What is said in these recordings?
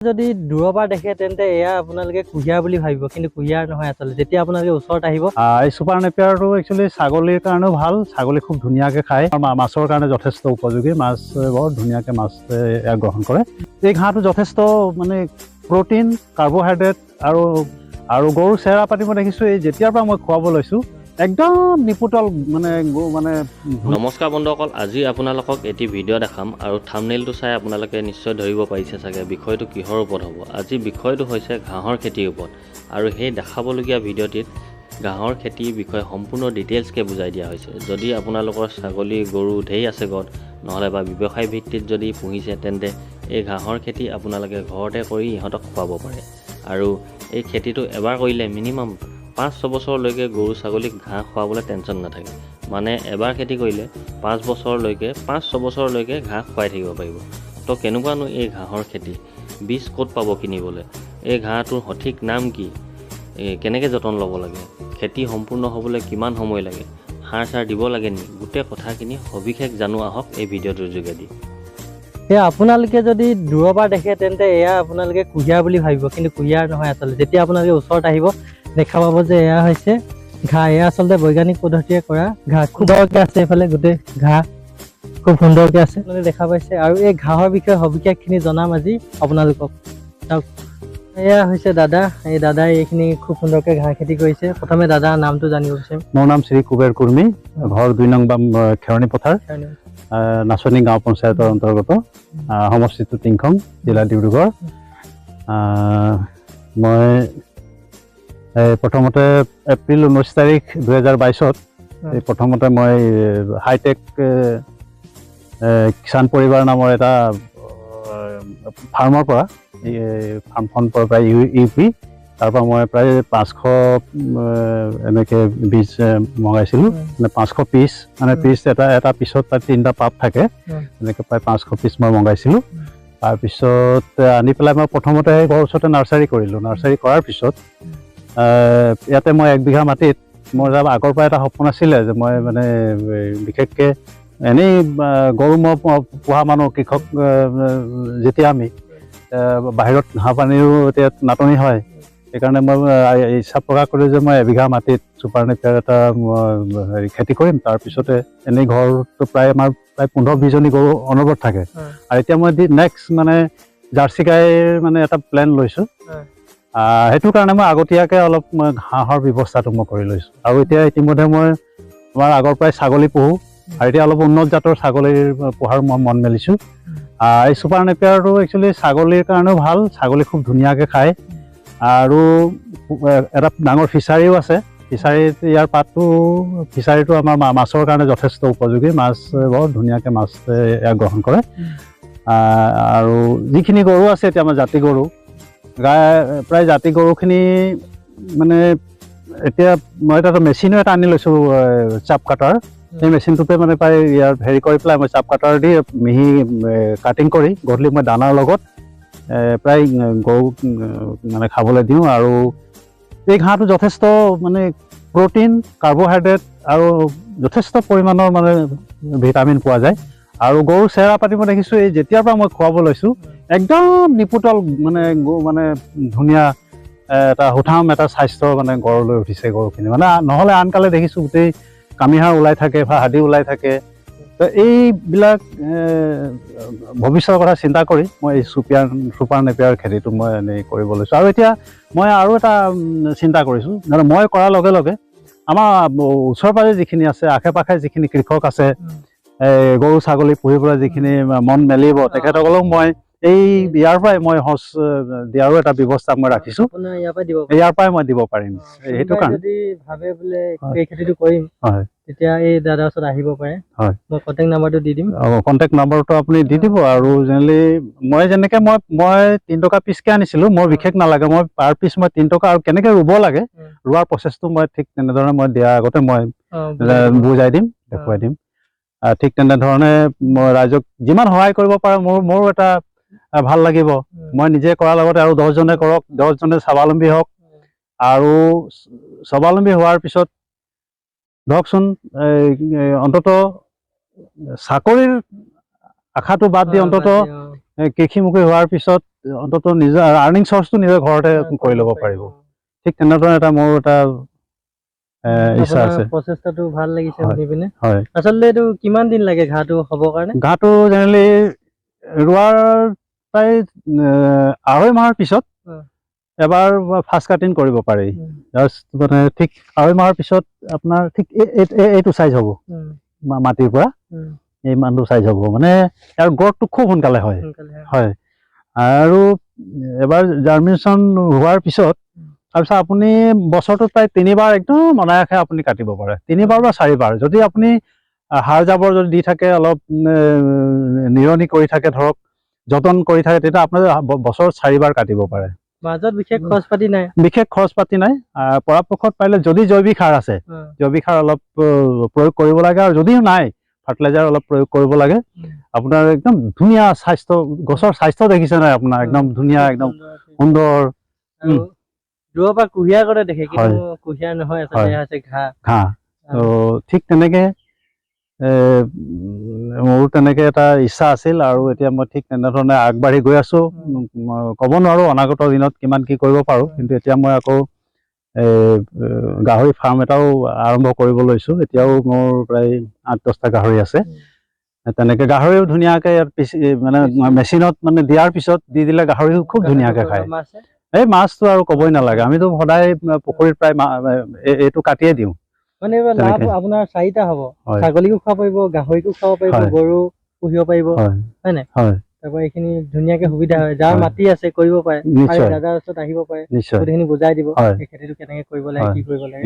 যদি দূৰৰ পৰা দেখে তেন্তে এয়া আপোনালোকে কুহিয়াৰ বুলি ভাবিব, কিন্তু কুহিয়াৰ নহয় আচলতে। যেতিয়া আপোনালোকে ওচৰত আহিব, এই সুপাৰ নেপিয়াৰটো একচুৱেলি ছাগলীৰ কাৰণেও ভাল, ছাগলী খুব ধুনীয়াকৈ খায়, মাছৰ কাৰণে যথেষ্ট উপযোগী, মাছ বৰ ধুনীয়াকৈ মাছ গ্ৰহণ কৰে। এই ঘাঁহটো যথেষ্ট মানে প্ৰটিন, কাৰ্বহাইড্ৰেট আৰু গৰুৰ চেহেৰা পাতি মই দেখিছোঁ এই যেতিয়াৰ পৰা মই খুৱাব লৈছোঁ একদম নিপুটল মানে নমস্কাৰ বন্ধুসকল, আজি আপোনালোকক এটি ভিডিঅ' দেখাম আৰু থাম্বনেইলটো চাই আপোনালোকে নিশ্চয় ধৰিব পাৰিছে চাগে বিষয়টো কিহৰ ওপৰত হ'ব। আজি বিষয়টো হৈছে ঘাঁহৰ খেতিৰ ওপৰত, আৰু সেই দেখাবলগীয়া ভিডিঅ'টিত ঘাঁহৰ খেতিৰ বিষয়ে সম্পূৰ্ণ ডিটেইলছকৈ বুজাই দিয়া হৈছে। যদি আপোনালোকৰ ছাগলী গৰু ঢেৰ আছে ঘৰত, নহ'লে বা ব্যৱসায় ভিত্তিত যদি পুহিছে, তেন্তে এই ঘাঁহৰ খেতি আপোনালোকে ঘৰতে কৰি ইহঁতক খুৱাব পাৰে। আৰু এই খেতিটো এবাৰ কৰিলে মিনিমাম 5-6 বছৰলৈকে গৰু ছাগলীক ঘাঁহ খুৱাবলৈ টেনশ্যন নাথাকে। মানে এবাৰ খেতি কৰিলে 5-6 বছৰলৈকে ঘাঁহ খুৱাই থাকিব পাৰিব। তো কেনেকুৱানো এই ঘাঁহৰ খেতি, বীজ ক'ত পাব কিনিবলৈ, এই ঘাঁহটোৰ সঠিক নাম কি, কেনেকৈ যতন ল'ব লাগে, খেতি সম্পূৰ্ণ হ'বলৈ কিমান সময় লাগে, সাৰ চাৰ দিব লাগে নি, গোটেই কথাখিনি সবিশেষ জানো আহক এই ভিডিঅ'টোৰ যোগেদি। এয়া আপোনালোকে যদি দূৰৰ পৰা দেখে তেন্তে এয়া আপোনালোকে কুহিয়াৰ বুলি ভাবিব, কিন্তু কুহিয়াৰ নহয় আচলতে। যেতিয়া আপোনালোকে ওচৰত আহিব দেখা পাব যে এয়া হৈছে ঘাঁহ। এয়া আচলতে বৈজ্ঞানিক পদ্ধতিৰে কৰা ঘাঁহ। খুব সুন্দৰকৈ আছে, এইফালে গোটেই ঘাঁহ খুব সুন্দৰকৈ আছে আপোনালোকে দেখা পাইছে। আৰু এই ঘাঁহৰ বিষয়ে সবিশেষখিনি জনাম আজি আপোনালোকক। চাওক, এয়া হৈছে দাদা। এই দাদাই এইখিনি খুব সুন্দৰকৈ ঘাঁহ খেতি কৰিছে। প্ৰথমে দাদাৰ নামটো জানিব বিচাৰিম। মোৰ নাম শ্ৰী কুবেৰ কুৰ্মী, ঘৰ 2 নং খেৰণী পথাৰ, নাচনি গাঁও পঞ্চায়তৰ অন্তৰ্গত, সমষ্টিটো টিংখং, জিলা ডিব্ৰুগড়। মই প্ৰথমতে এপ্ৰিল 19 তাৰিখ 2022 এই প্ৰথমতে মই হাইটেক কিষাণ পৰিবাৰ নামৰ এটা ফাৰ্মৰ পৰা, ফাৰ্মখনৰ পৰা ইউপি, তাৰ পৰা মই প্ৰায় 500 এনেকৈ বীজ মগাইছিলোঁ। মানে 500 পিচ, মানে পিচ এটা পিছত তাত 3টা পাত থাকে, এনেকৈ প্ৰায় 500 পিচ মই মগাইছিলোঁ। তাৰপিছত আনি পেলাই মই প্ৰথমতে ঘৰৰ ওচৰতে নাৰ্চাৰী কৰিলোঁ। নাৰ্চাৰী কৰাৰ পিছত ইয়াতে মই 1 বিঘা মাটিত মোৰ আগৰ পৰা এটা সপোন আছিলে যে মই মানে বিশেষকৈ এনেই গৰু মই পোহা মানুহ, কৃষক যেতিয়া আমি বাহিৰত ঘাঁহ পানীৰো এতিয়া নাটনি হয়, সেইকাৰণে মই ইচ্ছা প্ৰকাশ কৰিলোঁ যে মই 1 বিঘা মাটিত চুপাৰ নেপিয়াৰ এটা খেতি কৰিম। তাৰপিছতে এনেই ঘৰটো প্ৰায় আমাৰ প্ৰায় 15-20 জনী গৰু অনবৰত থাকে। আৰু এতিয়া মই নেক্সট মানে জাৰ্চি গাইৰ মানে এটা প্লেন লৈছোঁ। সেইটো কাৰণে মই আগতীয়াকৈ অলপ ঘাঁহৰ ব্যৱস্থাটো মই কৰি লৈছোঁ। আৰু এতিয়া ইতিমধ্যে মই আমাৰ আগৰ পৰাই ছাগলী পোহোঁ, আৰু এতিয়া অলপ উন্নত জাতৰ ছাগলীৰ পোহাৰ মই মন মেলিছোঁ। এই চুপাৰ নেপিয়াৰটো একচুৱেলি ছাগলীৰ কাৰণেও ভাল, ছাগলী খুব ধুনীয়াকৈ খায়। আৰু এটা ডাঙৰ ফিচাৰীও আছে। ফিচাৰীত ইয়াৰ পাতটো, ফিচাৰীটো আমাৰ মাছৰ কাৰণে যথেষ্ট উপযোগী, মাছ বৰ ধুনীয়াকৈ মাছ গ্ৰহণ কৰে। আৰু যিখিনি গৰু আছে এতিয়া আমাৰ জাতি গৰু, প্ৰায় জাতি গৰুখিনি মানে এতিয়া মই এটা মেচিনো এটা আনি লৈছোঁ, চাপ কাটাৰ। সেই মেচিনটোতে মানে প্ৰায় ইয়াৰ হেৰি কৰি পেলাই মই চাপ কাটাৰ দি মিহি কাটিং কৰি গধূলি মই দানাৰ লগত প্ৰায় গৰুক মানে খাবলৈ দিওঁ। আৰু এই ঘাঁহটো যথেষ্ট মানে প্ৰটিন, কাৰ্বহাইড্ৰেট আৰু যথেষ্ট পৰিমাণৰ মানে ভিটামিন পোৱা যায়। আৰু গৰুৰ চেহেৰা পাতি মই দেখিছোঁ এই যেতিয়াৰ পৰা মই খুৱাব লৈছোঁ একদম নিপুটল মানে ধুনীয়া এটা সুঠাম এটা স্বাস্থ্য মানে গঢ়লৈ উঠিছে গৰুখিনি। মানে নহ'লে আনকালে দেখিছোঁ গোটেই কামিহাড় ওলাই থাকে বা হাডি ওলাই থাকে। তো এইবিলাক ভৱিষ্যতৰ কথা চিন্তা কৰি মই এই চুপাৰ নেপিয়াৰ খেতিটো মই এনেই কৰিব লৈছোঁ। আৰু এতিয়া মই আৰু এটা চিন্তা কৰিছোঁ, মই কৰাৰ লগে লগে আমাৰ ওচৰে পাঁজৰে যিখিনি আছে, আশে পাশে যিখিনি কৃষক আছে, গৰু ছাগলী পুহিবলৈ যিখিনি মন মেলিব, তেখেতসকলক মই ইয়াৰ পৰাই মই সঁচ দিয়াৰো এটা ব্যৱস্থা মই ৰাখিছোঁ। ইয়াৰ পৰাই মই দিব পাৰিম। সেইটো কাৰণে যদি ভাবে বোলে এই খেতিটো কৰিম, হয়, তেতিয়া এই দাদাৰ ওচৰত আহিব পাৰে। হয়, মই কণ্টেক্ট নাম্বাৰটো দি দিম। কণ্টেক্ট নাম্বাৰটো আপুনি দি দিব। আৰু জেনেৰেলি মই যেনেকৈ মই 3 টকা পিচকৈ আনিছিলোঁ, মোৰ বিশেষ নালাগে, মই পাৰ পিচ মই 3 টকা, আৰু কেনেকৈ ৰুব লাগে ৰোৱাৰ প্ৰচেছটো মই ঠিক তেনেধৰণে মই দিয়াৰ আগতে মই বুজাই দিম, দেখুৱাই দিম। ঠিক তেনেধৰণে মই ৰাইজক যিমান সহায় কৰিব পাৰোঁ মোৰো এটা ভাল লাগিব। মই নিজে কৰাৰ লগতে আৰু 10জনে কৰক, 10জনে স্বাৱলম্বী হওক। আৰু স্বাৱলম্বী হোৱাৰ পিছত ধৰকচোন অন্ততঃ চাকৰিৰ আশাটো বাদ দি অন্ততঃ কৃষিমুখী হোৱাৰ পিছত অন্ততঃ নিজৰ আৰ্নিং চ'ৰ্চটো নিজৰ ঘৰতে কৰি ল'ব পাৰিব। ঠিক তেনেধৰণে এটা মোৰ এটা ইচ্ছা আছে। প্ৰচেষ্টাটো ভাল লাগিছে হয়, শুনি পিনে। হয়। আচলতে এইটো কিমান দিন লাগে ঘাঁহটো হ'বৰ কাৰণে? ঘাঁহটো জেনেৰেলি ৰোৱাৰ প্ৰায় 2.5 মাহৰ পিছত এবাৰ ফাৰ্ষ্ট কাটিং কৰিব পাৰি। জাষ্ট মানে ঠিক 2.5 মাহৰ পিছত আপোনাৰ ঠিক এইটো চাইজ হ'ব মাটিৰ পৰা, এই মানটো চাইজ হ'ব, মানে ইয়াৰ গ্ৰথটো খুব সোনকালে হয়। হয়, আৰু এবাৰ জাৰ্মিনেশ্যন হোৱাৰ পিছত তাৰপিছত আপুনি বছৰটোত প্ৰায় 3বাৰ একদম অনায়াসে আপুনি কাটিব পাৰে, 3বাৰ বা 4বাৰ। যদি আপুনি সাৰ জাবৰ যদি দি থাকে, অলপ নিৰণি কৰি থাকে, ধৰক যতন কৰি থাকে, তেতিয়া আপোনাৰ বছৰত 4বাৰ কাটিব পাৰে। মাজত বিশেষ খৰচ পাতি নাই? বিশেষ খৰচ পাতি নাই। পৰাপক্ষত পাৰিলে যদি জৈৱিক সাৰ আছে, জৈৱিক সাৰ অলপ প্ৰয়োগ কৰিব লাগে, আৰু যদিও নাই ফাৰ্টিলাইজাৰ অলপ প্ৰয়োগ কৰিব লাগে। আপোনাৰ একদম ধুনীয়া স্বাস্থ্য, গছৰ স্বাস্থ্য দেখিছে নাই আপোনাৰ, একদম ধুনীয়া, একদম সুন্দৰ। দূৰৰ পৰা কুঁহিয়াৰ কৰে দেখে, কিন্তু কুঁহিয়াৰ নহয়, আচলতে আছে ঘাঁহ। তো ঠিক তেনেকে মোৰো তেনেকে এটা ইচ্ছা আছিল, আৰু এতিয়া মই ঠিক তেনেধৰণে আগবাঢ়ি গৈ আছো। ক'ব নোৱাৰো অনাগত দিনত কিমান কি কৰিব পাৰো, কিন্তু এতিয়া মই আকৌ গাহৰি ফাৰ্ম এটাও আৰম্ভ কৰিব লৈছো। এতিয়াও মোৰ প্ৰায় 8-10টা গাহৰি আছে। তেনেকে গাহৰিও ধুনীয়াকে মানে মেচিনত মানে দিয়াৰ পিছত দি দিলে গাহৰিও খুব ধুনীয়াকে খায়। এই মাছটো আৰু ক'বই নালাগে, আমিতো সদায় পুখুৰীত প্ৰায় এইটো কাটিয়ে দিওঁ। মানে এইবাৰ লাভ আপোনাৰ 4টা হ'ব, ছাগলীকো খুৱাব পাৰিব, গাহৰিকো খুৱাব পাৰিব, গৰু পুহিব পাৰিব, হয় নাই? তাৰপৰা এইখিনি ধুনীয়াকে সুবিধা হয়। যাৰ মাটি আছে কৰিব পাৰে, দাদাৰ ওচৰত আহিব পাৰে, গোটেইখিনি বুজাই দিব এই খেতিটো কেনেকে কৰিব লাগে, কি কৰিব লাগে।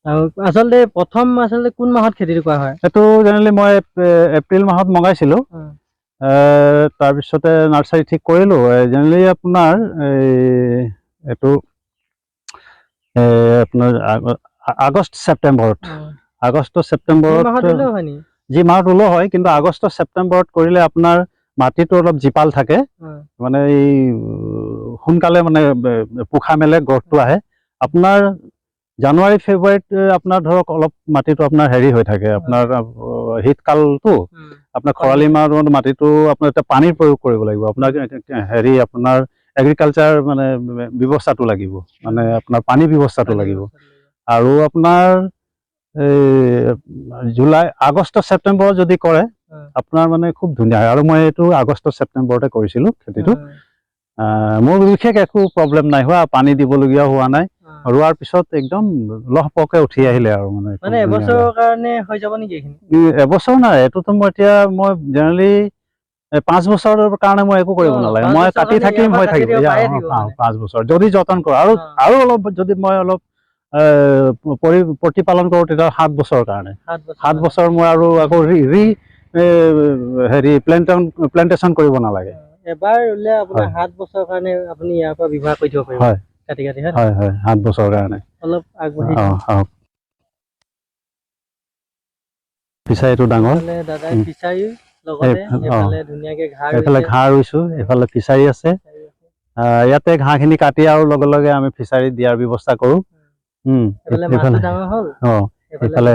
আৰু আচলতে প্ৰথম কোন মাহত খেতিটো কৰা হয়? এইটো জেনেৰেলি মই এপ্ৰিল মাহত মগাইছিলো। তাৰপিছতে নাৰ্চাৰী ঠিক কৰিলো। জেনেৰেলি আপোনাৰ এইটো আপোনাৰ আগষ্ট ছেপ্টেম্বৰত, যি মাহত ৰুলো হয়, কিন্তু আগষ্ট ছেপ্টেম্বৰত কৰিলে আপোনাৰ মাটিটো অলপ জীপাল থাকে, মানে এই সোনকালে মানে পোখা মেলে, গ্ৰথটো আহে। আপোনাৰ জানুৱাৰী ফেব্ৰুৱাৰীত আপোনাৰ ধৰক অলপ মাটিটো আপোনাৰ হেৰি হৈ থাকে, আপোনাৰ শীতকালটো, আপোনাৰ খৰালি মাহত মাটিটো আপোনাৰ এতিয়া পানীৰ প্ৰয়োগ কৰিব লাগিব। আপোনাক হেৰি আপোনাৰ এগ্ৰিকালচাৰ মানে ব্যৱস্থাটো লাগিব, মানে আপোনাৰ পানী ব্যৱস্থাটো লাগিব। আৰু আপোনাৰ আগষ্ট ছেপ্টেম্বৰত যদি কৰে, আপোনাৰ মানে খুব ধুনীয়া হয়। আৰু মই এইটো আগষ্ট ছেপ্টেম্বৰতে কৰিছিলো খেতিটো। মোৰ বিশেষ একো প্ৰব্লেম নাই হোৱা, পানী দিবলগীয়া হোৱা নাই। ৰোৱাৰ পিছত একদম লহপহকে উঠি আহিলে আৰু মানে এবছৰৰ কাৰণে হৈ যাব নেকি এইখিনি? এবছৰ নাই, এইটোতো মই জেনেৰেলি 5 বছৰৰ কাৰণে মই একো কৰিব নালাগে, মই কাটি থাকিম, হৈ থাকিব 5 বছৰ যদি যতন কৰোঁ। আৰু অলপ যদি মই অলপ প্ৰতিপালন কৰোঁ, তেতিয়া 7 বছৰৰ কাৰণে। 7 বছৰ মই আৰু আকৌ হেৰি প্লেণ্টেশ্যন কৰিব নালাগে। এবাৰ ৰুলে আপোনাৰ 7 বছৰৰ কাৰণে আপুনি ইয়াৰ পৰা ব্যৱহাৰ কৰি দিব পাৰিব। কাটি হয়, 7 বছৰৰ কাৰণে। অলপ আগবাঢ়ি ফিচাৰীটো ডাঙৰ, দাদাই ফিচাৰী লগতে এইফালে ঘাঁহ ৰুইছো, এইফালে ফিচাৰী আছে। ইয়াতে ঘাঁহখিনি কাটি আৰু লগে লগে আমি ফিচাৰীত দিয়াৰ ব্যৱস্থা কৰো। এইফালে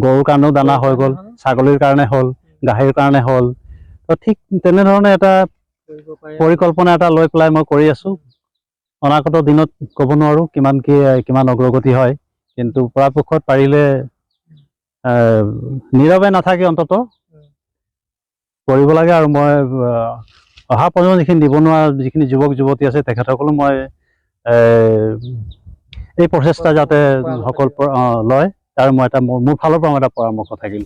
গৰুৰ কাৰণেও দানা হৈ গ'ল, ছাগলীৰ কাৰণে হ'ল, গাহৰিৰ কাৰণে হ'ল। তো ঠিক তেনেধৰণে এটা পৰিকল্পনা এটা লৈ পেলাই মই কৰি আছো। অনাগত দিনত ক'ব নোৱাৰো কিমান অগ্ৰগতি হয়, কিন্তু পৰাপক্ষত পাৰিলে নীৰৱে নাথাকি অন্তত কৰিব লাগে। আৰু মই অহা প্ৰজন্ম যিখিনি নিবনুৱা যিখিনি যুৱক যুৱতী আছে, তেখেতসকলো মই এই প্ৰচেষ্টা যাতে সকল লয়, তাৰ মই এটা মোৰ ফালৰ পৰা এটা পৰামৰ্শ থাকিল।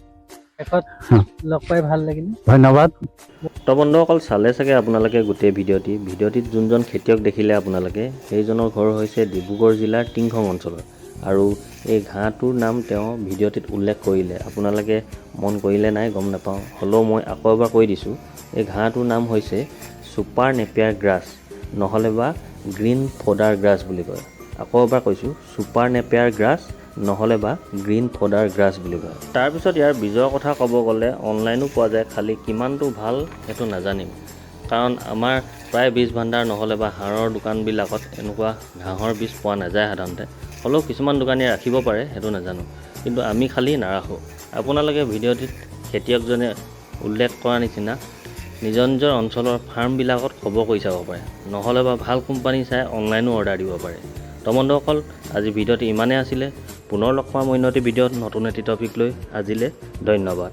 লগ পাই ভাল লাগিল, ধন্যবাদ। তো বন্ধুসকল, চালে চাগে আপোনালোকে গোটেই ভিডিঅ'টিত যোনজন খেতিয়ক দেখিলে আপোনালোকে, সেইজনৰ ঘৰ হৈছে ডিব্ৰুগড় জিলাৰ টিংখং অঞ্চলত। আৰু এই ঘাঁহটোৰ নাম তেওঁ ভিডিঅ'টিত উল্লেখ কৰিলে, আপোনালোকে মন কৰিলে নাই গম নাপাওঁ, হ'লেও মই আকৌ এবাৰ কৈ দিছোঁ। এই ঘাঁহটোৰ নাম হৈছে ছুপাৰ নেপিয়াৰ গ্ৰাছ, নহ'লে বা গ্ৰীণ ফডাৰ গ্ৰাছ বুলি কয়। আকৌ এবাৰ কৈছোঁ, ছুপাৰ নেপিয়াৰ গ্ৰাছ নহ'লে বা গ্ৰীণ ফডাৰ গ্ৰাছ বুলি কয়। তাৰপিছত ইয়াৰ বীজৰ কথা ক'ব গ'লে অনলাইনো পোৱা যায়, খালি কিমানটো ভাল সেইটো নাজানিম, কাৰণ আমাৰ প্ৰায় বীজ ভাণ্ডাৰ নহ'লে বা সাৰৰ দোকানবিলাকত এনেকুৱা ঘাঁহৰ বীজ পোৱা নাযায় সাধাৰণতে। হ'লেও কিছুমান দোকানীয়ে ৰাখিব পাৰে, সেইটো নাজানো, কিন্তু আমি খালি নাৰাখোঁ। আপোনালোকে ভিডিঅ'টিত খেতিয়কজনে উল্লেখ কৰা নিচিনা নিজৰ নিজৰ অঞ্চলৰ ফাৰ্মবিলাকত খবৰ কৰি চাব পাৰে, নহ'লে বা ভাল কোম্পানী চাই অনলাইনো অৰ্ডাৰ দিব পাৰে। তো বন্ধুসকল, আজি ভিডিঅ'টো ইমানেই আছিলে। পুনৰ লগ পাম অন্য এটি ভিডিঅ'ত নতুন এটি টপিক লৈ। আজিলৈ ধন্যবাদ।